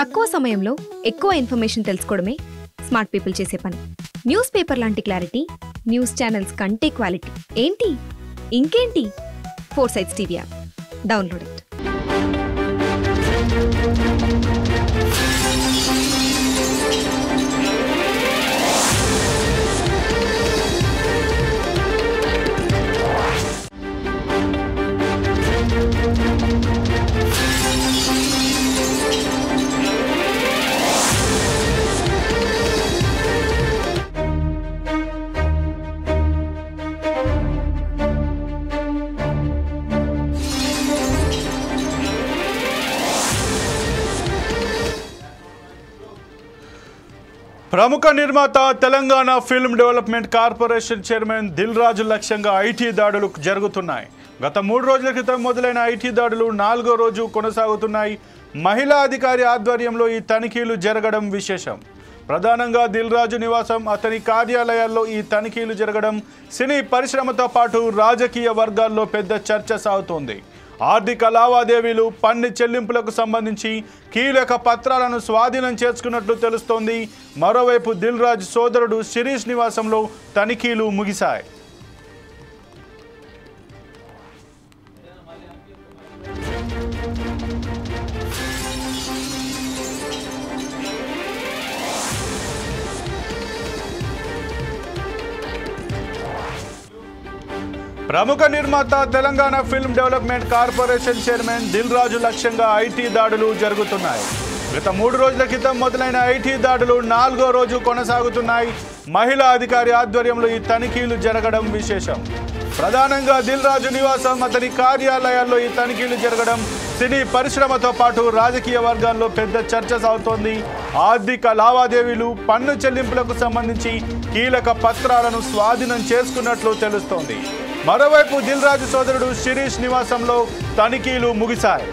తక్కువ సమయంలో ఎక్కువ ఇన్ఫర్మేషన్ తెలుసుకోవడమే స్మార్ట్ పీపుల్ చేసే పని. న్యూస్ పేపర్ లాంటి క్లారిటీ, న్యూస్ ఛానల్స్ కంటే క్వాలిటీ. ఏంటి ఇంకేంటి? Foresights TV app download it. ప్రముఖ నిర్మాత Telangana film development corporation chairman Dil Raju లక్ష్యంగా ఐటీ దాడులు జరుగుతున్నాయి. గత 3 రోజుల క్రితం మొదలైన ఐటీ దాడులు 4వ రోజు కొనసాగుతున్నాయి. మహిళా అధికారి ఆధ్వర్యంలో ఈ తనిఖీలు జరగడం విశేషం. ప్రధానంగా దిల్ రాజు నివాసం, అతని కార్యాలయాల్లో ఈ తనిఖీలు జరగడం సినీ పరిశ్రమతో పాటు రాజకీయ వర్గాల్లో పెద్ద చర్చ సాగుతోంది. ఆర్థిక లావాదేవీలు, పన్ను చెల్లింపులకు సంబంధించి కీలక పత్రాలను స్వాధీనం చేసుకున్నట్లు తెలుస్తోంది. మరోవైపు దిల్ రాజు సోదరుడు శిరీష్ నివాసంలో తనిఖీలు ముగిశాయి. ప్రముఖ నిర్మాత Telangana film development corporation chairman Dil Raju లక్ష్యంగా ఐటీ దాడులు జరుగుతున్నాయి. గత 3 రోజుల క్రితం మొదలైన ఐటీ దాడులు 4వ రోజు కొనసాగుతున్నాయి. మహిళా అధికారి ఆధ్వర్యంలో ఈ తనిఖీలు జరగడం విశేషం. ప్రధానంగా దిల్ రాజు నివాసం, అతని కార్యాలయాల్లో ఈ తనిఖీలు జరగడం సినీ పరిశ్రమతో పాటు రాజకీయ వర్గాల్లో పెద్ద చర్చ సాగుతోంది. ఆర్థిక లావాదేవీలు, పన్ను చెల్లింపులకు సంబంధించి కీలక పత్రాలను స్వాధీనం చేసుకున్నట్లు తెలుస్తోంది. మరోవైపు దిల్ రాజు సోదరుడు శిరీష్ నివాసంలో తనిఖీలు ముగిశాయి.